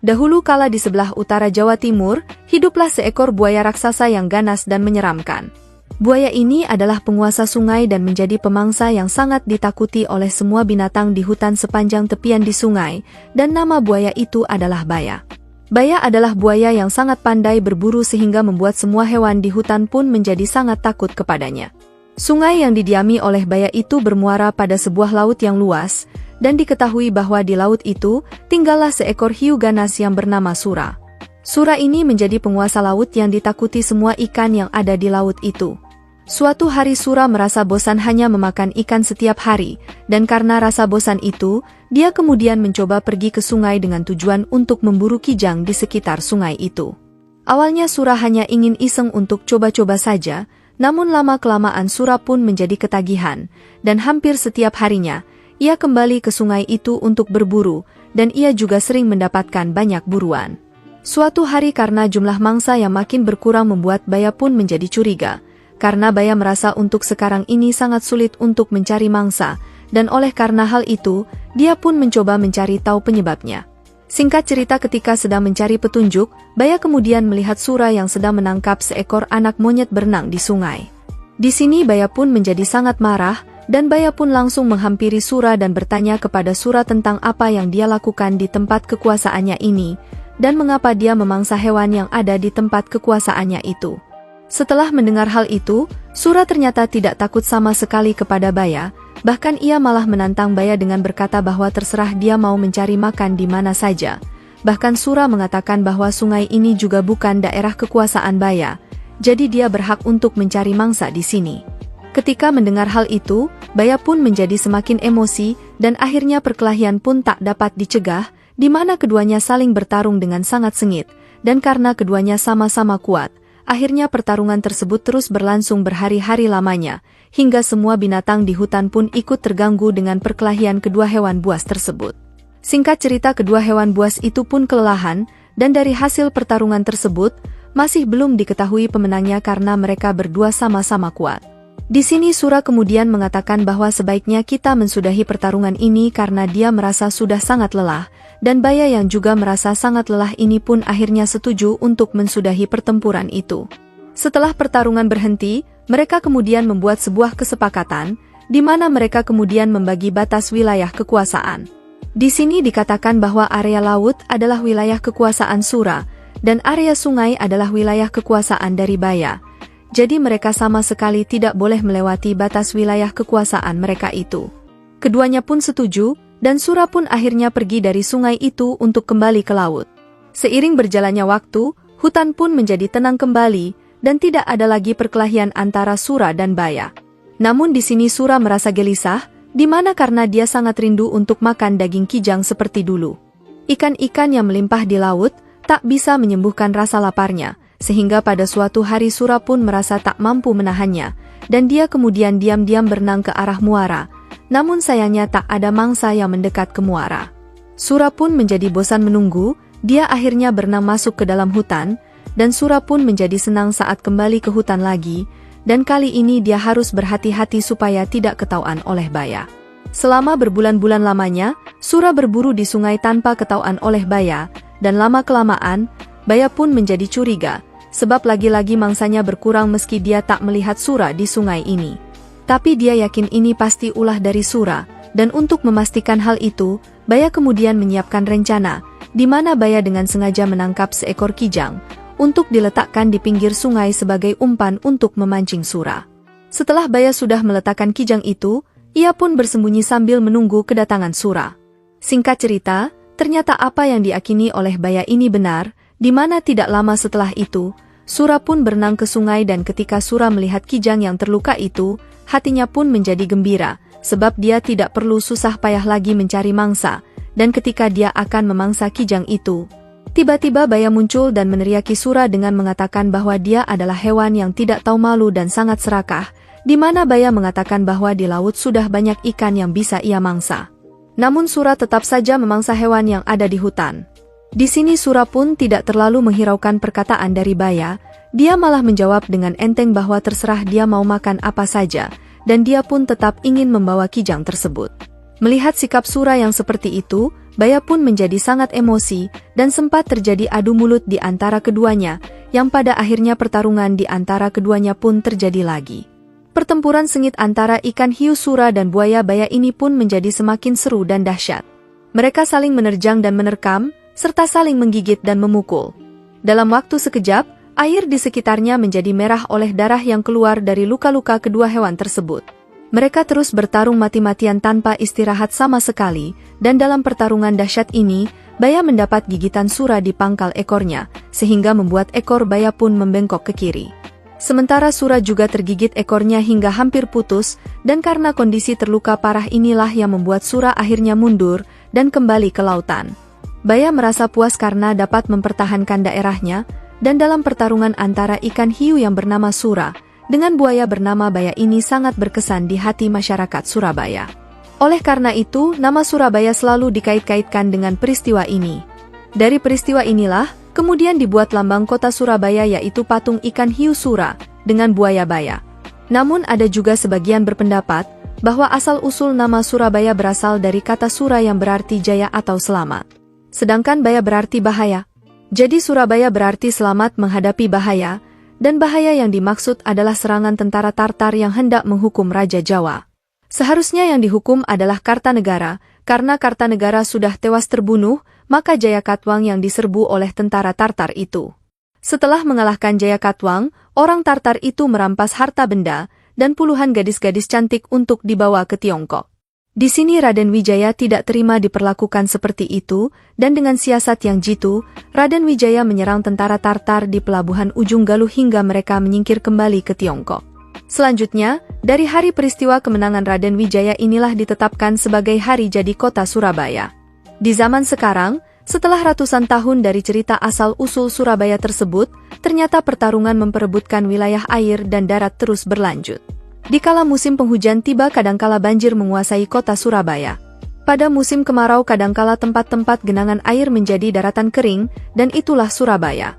Dahulu kala di sebelah utara Jawa Timur, hiduplah seekor buaya raksasa yang ganas dan menyeramkan. Buaya ini adalah penguasa sungai dan menjadi pemangsa yang sangat ditakuti oleh semua binatang di hutan sepanjang tepian di sungai, dan nama buaya itu adalah Baya. Baya adalah buaya yang sangat pandai berburu sehingga membuat semua hewan di hutan pun menjadi sangat takut kepadanya. Sungai yang didiami oleh Baya itu bermuara pada sebuah laut yang luas, dan diketahui bahwa di laut itu tinggallah seekor hiu ganas yang bernama Sura. Sura ini menjadi penguasa laut yang ditakuti semua ikan yang ada di laut itu. Suatu hari Sura merasa bosan hanya memakan ikan setiap hari, dan karena rasa bosan itu, dia kemudian mencoba pergi ke sungai dengan tujuan untuk memburu kijang di sekitar sungai itu. Awalnya Sura hanya ingin iseng untuk coba-coba saja, namun lama-kelamaan Sura pun menjadi ketagihan, dan hampir setiap harinya, ia kembali ke sungai itu untuk berburu, dan ia juga sering mendapatkan banyak buruan. Suatu hari karena jumlah mangsa yang makin berkurang membuat Baya pun menjadi curiga, karena Baya merasa untuk sekarang ini sangat sulit untuk mencari mangsa, dan oleh karena hal itu, dia pun mencoba mencari tahu penyebabnya. Singkat cerita ketika sedang mencari petunjuk, Baya kemudian melihat Sura yang sedang menangkap seekor anak monyet berenang di sungai. Di sini Baya pun menjadi sangat marah, dan Baya pun langsung menghampiri Sura dan bertanya kepada Sura tentang apa yang dia lakukan di tempat kekuasaannya ini, dan mengapa dia memangsa hewan yang ada di tempat kekuasaannya itu. Setelah mendengar hal itu, Sura ternyata tidak takut sama sekali kepada Baya, bahkan ia malah menantang Baya dengan berkata bahwa terserah dia mau mencari makan di mana saja. Bahkan Sura mengatakan bahwa sungai ini juga bukan daerah kekuasaan Baya, jadi dia berhak untuk mencari mangsa di sini. Ketika mendengar hal itu, Baya pun menjadi semakin emosi, dan akhirnya perkelahian pun tak dapat dicegah, di mana keduanya saling bertarung dengan sangat sengit, dan karena keduanya sama-sama kuat, akhirnya pertarungan tersebut terus berlangsung berhari-hari lamanya, hingga semua binatang di hutan pun ikut terganggu dengan perkelahian kedua hewan buas tersebut. Singkat cerita kedua hewan buas itu pun kelelahan, dan dari hasil pertarungan tersebut, masih belum diketahui pemenangnya karena mereka berdua sama-sama kuat. Di sini Sura kemudian mengatakan bahwa sebaiknya kita mensudahi pertarungan ini karena dia merasa sudah sangat lelah, dan Baya yang juga merasa sangat lelah ini pun akhirnya setuju untuk mensudahi pertempuran itu. Setelah pertarungan berhenti, mereka kemudian membuat sebuah kesepakatan, di mana mereka kemudian membagi batas wilayah kekuasaan. Di sini dikatakan bahwa area laut adalah wilayah kekuasaan Sura, dan area sungai adalah wilayah kekuasaan dari Baya. Jadi mereka sama sekali tidak boleh melewati batas wilayah kekuasaan mereka itu. Keduanya pun setuju, dan Sura pun akhirnya pergi dari sungai itu untuk kembali ke laut. Seiring berjalannya waktu, hutan pun menjadi tenang kembali, dan tidak ada lagi perkelahian antara Sura dan Baya. Namun di sini Sura merasa gelisah, di mana karena dia sangat rindu untuk makan daging kijang seperti dulu. Ikan-ikan yang melimpah di laut, tak bisa menyembuhkan rasa laparnya, sehingga pada suatu hari Sura pun merasa tak mampu menahannya, dan dia kemudian diam-diam berenang ke arah muara, namun sayangnya tak ada mangsa yang mendekat ke muara. Sura pun menjadi bosan menunggu, dia akhirnya berenang masuk ke dalam hutan, dan Sura pun menjadi senang saat kembali ke hutan lagi, dan kali ini dia harus berhati-hati supaya tidak ketahuan oleh Baya. Selama berbulan-bulan lamanya, Sura berburu di sungai tanpa ketahuan oleh Baya, dan lama-kelamaan, Baya pun menjadi curiga, sebab lagi-lagi mangsanya berkurang meski dia tak melihat Sura di sungai ini. Tapi dia yakin ini pasti ulah dari Sura, dan untuk memastikan hal itu, Baya kemudian menyiapkan rencana, di mana Baya dengan sengaja menangkap seekor kijang, untuk diletakkan di pinggir sungai sebagai umpan untuk memancing Sura. Setelah Baya sudah meletakkan kijang itu, ia pun bersembunyi sambil menunggu kedatangan Sura. Singkat cerita, ternyata apa yang diyakini oleh Baya ini benar, di mana tidak lama setelah itu, Sura pun berenang ke sungai dan ketika Sura melihat kijang yang terluka itu, hatinya pun menjadi gembira, sebab dia tidak perlu susah payah lagi mencari mangsa, dan ketika dia akan memangsa kijang itu, tiba-tiba Baya muncul dan meneriaki Sura dengan mengatakan bahwa dia adalah hewan yang tidak tahu malu dan sangat serakah, di mana Baya mengatakan bahwa di laut sudah banyak ikan yang bisa ia mangsa. Namun Sura tetap saja memangsa hewan yang ada di hutan. Di sini Sura pun tidak terlalu menghiraukan perkataan dari Baya, dia malah menjawab dengan enteng bahwa terserah dia mau makan apa saja, dan dia pun tetap ingin membawa kijang tersebut. Melihat sikap Sura yang seperti itu, Baya pun menjadi sangat emosi dan sempat terjadi adu mulut di antara keduanya, yang pada akhirnya pertarungan di antara keduanya pun terjadi lagi. Pertempuran sengit antara ikan hiu sura dan buaya baya ini pun menjadi semakin seru dan dahsyat. Mereka saling menerjang dan menerkam, serta saling menggigit dan memukul. Dalam waktu sekejap, air di sekitarnya menjadi merah oleh darah yang keluar dari luka-luka kedua hewan tersebut. Mereka terus bertarung mati-matian tanpa istirahat sama sekali, dan dalam pertarungan dahsyat ini, baya mendapat gigitan sura di pangkal ekornya, sehingga membuat ekor baya pun membengkok ke kiri. Sementara sura juga tergigit ekornya hingga hampir putus, dan karena kondisi terluka parah inilah yang membuat sura akhirnya mundur dan kembali ke lautan. Baya merasa puas karena dapat mempertahankan daerahnya, dan dalam pertarungan antara ikan hiu yang bernama sura dengan buaya bernama baya ini sangat berkesan di hati masyarakat Surabaya. Oleh karena itu, nama Surabaya selalu dikait-kaitkan dengan peristiwa ini. Dari peristiwa inilah, kemudian dibuat lambang kota Surabaya yaitu patung ikan hiu sura dengan buaya baya. Namun ada juga sebagian berpendapat bahwa asal-usul nama Surabaya berasal dari kata sura yang berarti jaya atau selamat. Sedangkan baya berarti bahaya. Jadi Surabaya berarti selamat menghadapi bahaya, dan bahaya yang dimaksud adalah serangan tentara Tartar yang hendak menghukum Raja Jawa. Seharusnya yang dihukum adalah Kartanegara, karena Kartanegara sudah tewas terbunuh, maka Jayakatwang yang diserbu oleh tentara Tartar itu. Setelah mengalahkan Jayakatwang, orang Tartar itu merampas harta benda, dan puluhan gadis-gadis cantik untuk dibawa ke Tiongkok. Di sini Raden Wijaya tidak terima diperlakukan seperti itu, dan dengan siasat yang jitu, Raden Wijaya menyerang tentara Tartar di pelabuhan Ujung Galuh hingga mereka menyingkir kembali ke Tiongkok. Selanjutnya, dari hari peristiwa kemenangan Raden Wijaya inilah ditetapkan sebagai hari jadi kota Surabaya. Di zaman sekarang, setelah ratusan tahun dari cerita asal-usul Surabaya tersebut, ternyata pertarungan memperebutkan wilayah air dan darat terus berlanjut. Dikala musim penghujan tiba kadangkala banjir menguasai kota Surabaya. Pada musim kemarau kadangkala tempat-tempat genangan air menjadi daratan kering, dan itulah Surabaya.